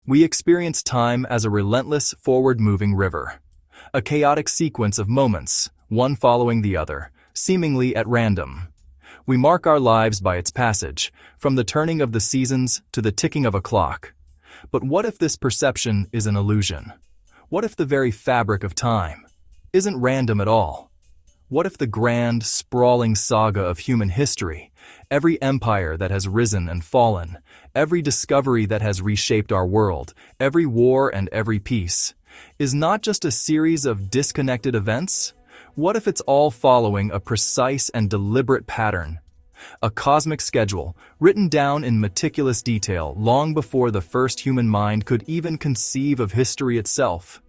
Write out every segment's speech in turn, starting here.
We experience time as a relentless, forward-moving river. A chaotic sequence of moments, one following the other, seemingly at random. We mark our lives by its passage, from the turning of the seasons to the ticking of a clock. But what if this perception is an illusion? What if the very fabric of time isn't random at all? What if the grand, sprawling saga of human history, every empire that has risen and fallen, every discovery that has reshaped our world, every war and every peace, is not just a series of disconnected events? What if it's all following a precise and deliberate pattern? A cosmic schedule, written down in meticulous detail long before the first human mind could even conceive of history itself.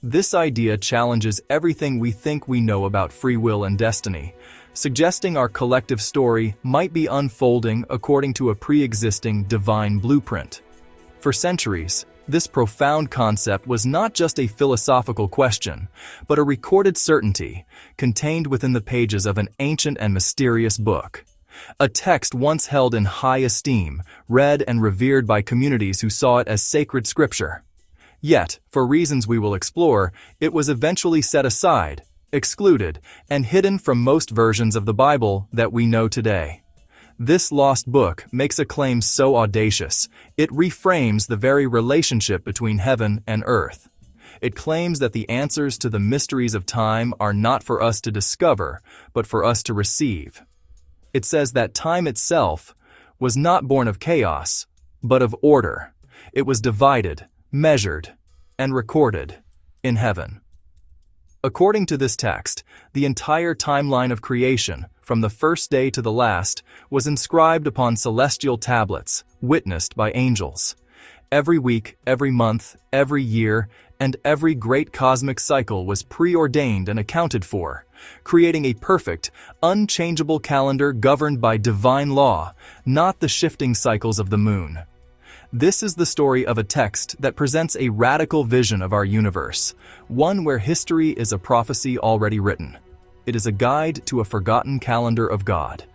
This idea challenges everything we think we know about free will and destiny, suggesting our collective story might be unfolding according to a pre-existing divine blueprint. For centuries, this profound concept was not just a philosophical question, but a recorded certainty contained within the pages of an ancient and mysterious book. A text once held in high esteem, read and revered by communities who saw it as sacred scripture. Yet, for reasons we will explore, it was eventually set aside, excluded, and hidden from most versions of the Bible that we know today. This lost book makes a claim so audacious, it reframes the very relationship between heaven and earth. It claims that the answers to the mysteries of time are not for us to discover, but for us to receive. It says that time itself was not born of chaos, but of order. It was divided, measured, and recorded in heaven. According to this text, the entire timeline of creation, from the first day to the last, was inscribed upon celestial tablets, witnessed by angels. Every week, every month, every year, and every great cosmic cycle was preordained and accounted for, creating a perfect, unchangeable calendar governed by divine law, not the shifting cycles of the moon. This is the story of a text that presents a radical vision of our universe, one where history is a prophecy already written. It is a guide to a forgotten calendar of God,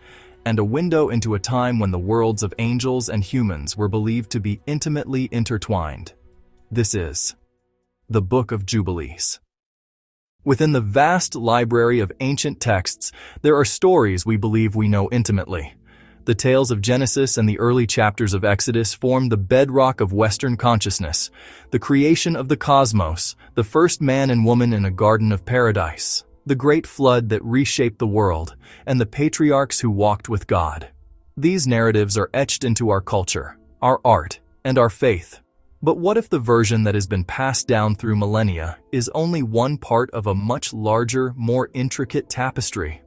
and a window into a time when the worlds of angels and humans were believed to be intimately intertwined. This is the Book of Jubilees. Within the vast library of ancient texts, there are stories we believe we know intimately. The tales of Genesis and the early chapters of Exodus form the bedrock of Western consciousness, the creation of the cosmos, the first man and woman in a garden of paradise, the great flood that reshaped the world, and the patriarchs who walked with God. These narratives are etched into our culture, our art, and our faith. But what if the version that has been passed down through millennia is only one part of a much larger, more intricate tapestry?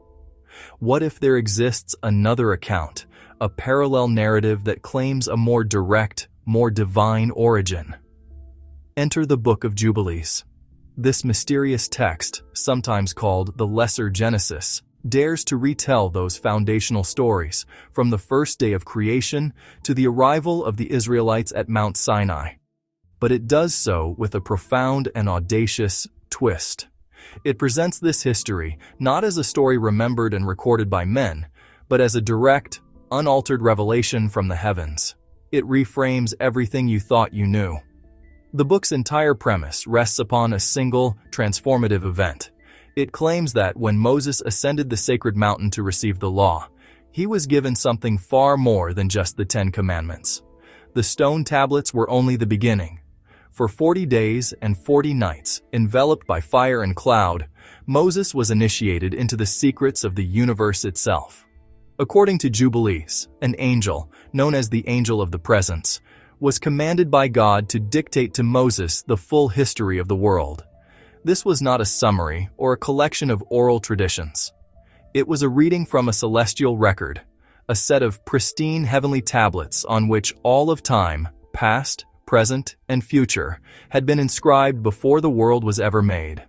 What if there exists another account, a parallel narrative that claims a more direct, more divine origin? Enter the Book of Jubilees. This mysterious text, sometimes called the Lesser Genesis, dares to retell those foundational stories from the first day of creation to the arrival of the Israelites at Mount Sinai. But it does so with a profound and audacious twist. It presents this history not as a story remembered and recorded by men, but as a direct, unaltered revelation from the heavens. It reframes everything you thought you knew. The book's entire premise rests upon a single, transformative event. It claims that when Moses ascended the sacred mountain to receive the law, he was given something far more than just the 10 Commandments. The stone tablets were only the beginning. For 40 days and 40 nights, enveloped by fire and cloud, Moses was initiated into the secrets of the universe itself. According to Jubilees, an angel, known as the Angel of the Presence, was commanded by God to dictate to Moses the full history of the world. This was not a summary or a collection of oral traditions. It was a reading from a celestial record, a set of pristine heavenly tablets on which all of time, past, present, and future, had been inscribed before the world was ever made.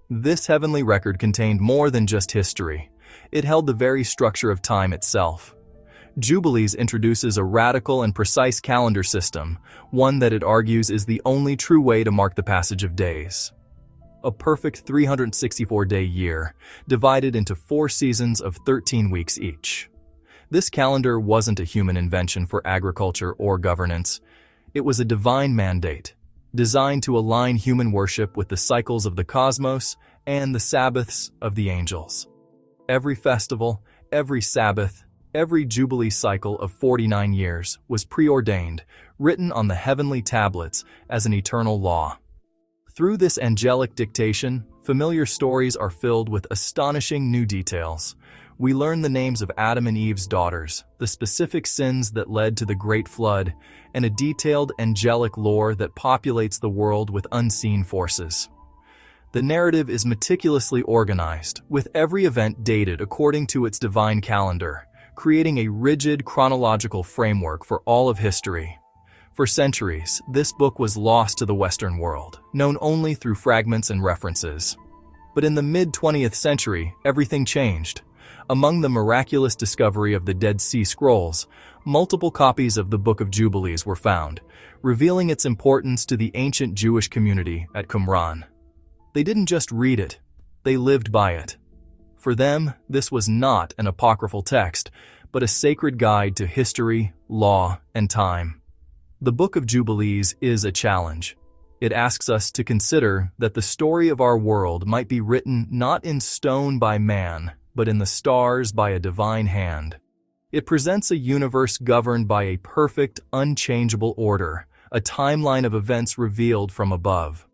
This heavenly record contained more than just history. It held the very structure of time itself. Jubilees introduces a radical and precise calendar system, one that it argues is the only true way to mark the passage of days. A perfect 364-day year, divided into 4 seasons of 13 weeks each. This calendar wasn't a human invention for agriculture or governance. It was a divine mandate, designed to align human worship with the cycles of the cosmos and the Sabbaths of the angels. Every festival, every Sabbath, every Jubilee cycle of 49 years was preordained, written on the heavenly tablets as an eternal law. Through this angelic dictation, familiar stories are filled with astonishing new details. We learn the names of Adam and Eve's daughters, the specific sins that led to the Great Flood, and a detailed angelic lore that populates the world with unseen forces. The narrative is meticulously organized, with every event dated according to its divine calendar, creating a rigid chronological framework for all of history. For centuries, this book was lost to the Western world, known only through fragments and references. But in the mid-20th century, everything changed. Among the miraculous discovery of the Dead Sea Scrolls, multiple copies of the Book of Jubilees were found, revealing its importance to the ancient Jewish community at Qumran. They didn't just read it, they lived by it. For them, this was not an apocryphal text, but a sacred guide to history, law, and time. The Book of Jubilees is a challenge. It asks us to consider that the story of our world might be written not in stone by man, but in the stars by a divine hand. It presents a universe governed by a perfect, unchangeable order, a timeline of events revealed from above.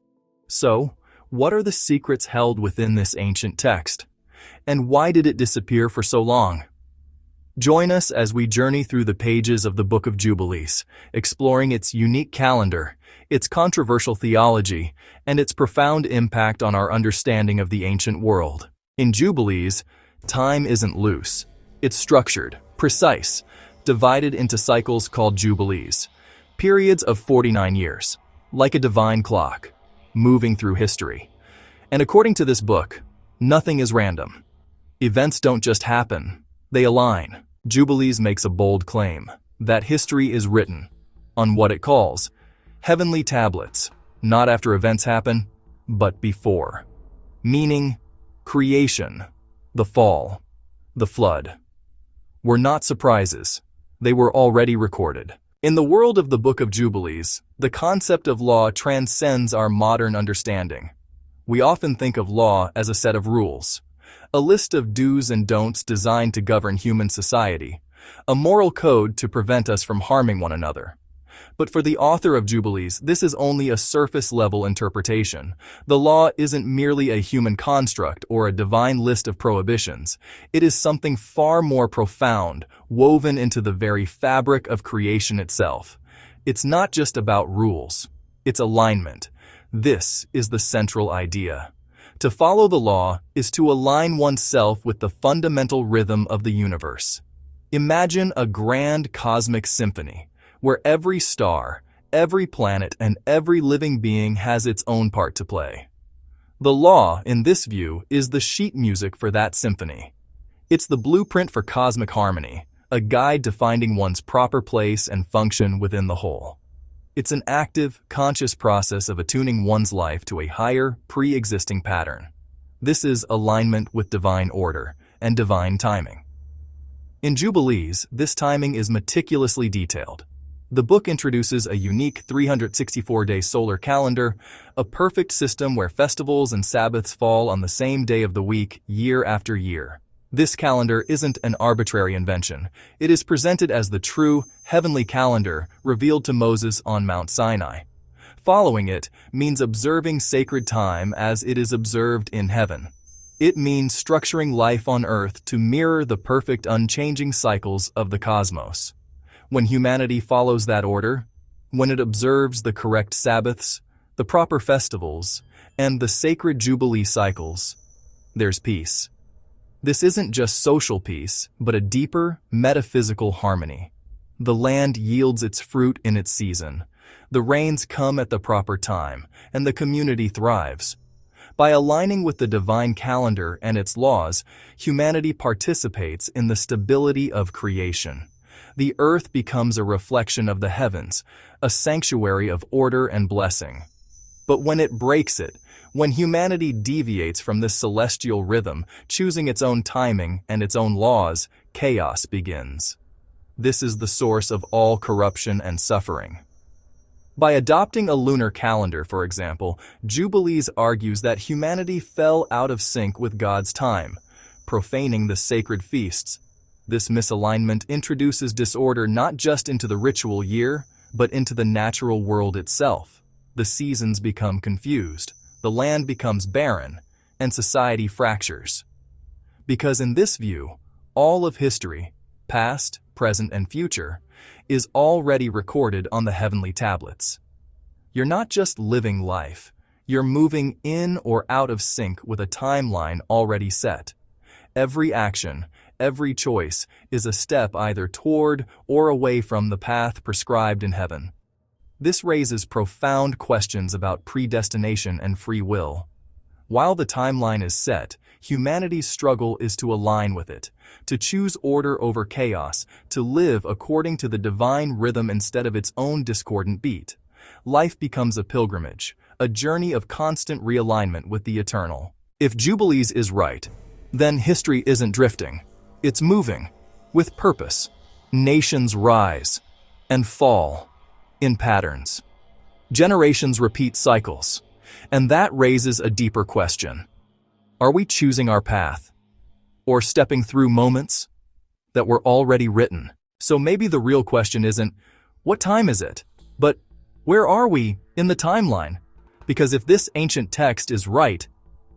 So, what are the secrets held within this ancient text? And why did it disappear for so long? Join us as we journey through the pages of the Book of Jubilees, exploring its unique calendar, its controversial theology, and its profound impact on our understanding of the ancient world. In Jubilees, time isn't loose. It's structured, precise, divided into cycles called Jubilees, periods of 49 years, like a divine clock, moving through history. And according to this book, nothing is random. Events don't just happen, they align. Jubilees makes a bold claim that history is written on what it calls heavenly tablets, not after events happen, but before. Meaning, creation, the fall, the flood, were not surprises. They were already recorded. In the world of the Book of Jubilees, the concept of law transcends our modern understanding. We often think of law as a set of rules, a list of do's and don'ts designed to govern human society, a moral code to prevent us from harming one another. But for the author of Jubilees, this is only a surface-level interpretation. The law isn't merely a human construct or a divine list of prohibitions. It is something far more profound, woven into the very fabric of creation itself. It's not just about rules. It's alignment. This is the central idea. To follow the law is to align oneself with the fundamental rhythm of the universe. Imagine a grand cosmic symphony, where every star, every planet, and every living being has its own part to play. The law, in this view, is the sheet music for that symphony. It's the blueprint for cosmic harmony, a guide to finding one's proper place and function within the whole. It's an active, conscious process of attuning one's life to a higher, pre-existing pattern. This is alignment with divine order and divine timing. In Jubilees, this timing is meticulously detailed. The book introduces a unique 364-day solar calendar, a perfect system where festivals and Sabbaths fall on the same day of the week, year after year. This calendar isn't an arbitrary invention. It is presented as the true, heavenly calendar revealed to Moses on Mount Sinai. Following it means observing sacred time as it is observed in heaven. It means structuring life on earth to mirror the perfect, unchanging cycles of the cosmos. When humanity follows that order, when it observes the correct Sabbaths, the proper festivals, and the sacred Jubilee cycles, there's peace. This isn't just social peace, but a deeper, metaphysical harmony. The land yields its fruit in its season. The rains come at the proper time, and the community thrives. By aligning with the divine calendar and its laws, humanity participates in the stability of creation. The earth becomes a reflection of the heavens, a sanctuary of order and blessing. But when it breaks it, when humanity deviates from this celestial rhythm, choosing its own timing and its own laws, chaos begins. This is the source of all corruption and suffering. By adopting a lunar calendar, for example, Jubilees argues that humanity fell out of sync with God's time, profaning the sacred feasts. This misalignment introduces disorder not just into the ritual year, but into the natural world itself. The seasons become confused, the land becomes barren, and society fractures. Because in this view, all of history, past, present, and future, is already recorded on the heavenly tablets. You're not just living life, you're moving in or out of sync with a timeline already set. Every action, every choice is a step either toward or away from the path prescribed in heaven. This raises profound questions about predestination and free will. While the timeline is set, humanity's struggle is to align with it, to choose order over chaos, to live according to the divine rhythm instead of its own discordant beat. Life becomes a pilgrimage, a journey of constant realignment with the eternal. If Jubilees is right, then history isn't drifting. It's moving, with purpose. Nations rise and fall in patterns. Generations repeat cycles, and that raises a deeper question. Are we choosing our path, or stepping through moments that were already written? So maybe the real question isn't, what time is it? But where are we in the timeline? Because if this ancient text is right,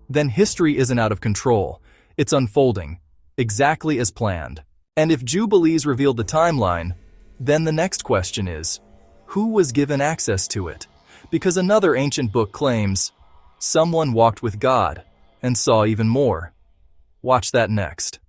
then history isn't out of control. It's unfolding, exactly as planned. And if Jubilees revealed the timeline, then the next question is, who was given access to it? Because another ancient book claims, someone walked with God and saw even more. Watch that next.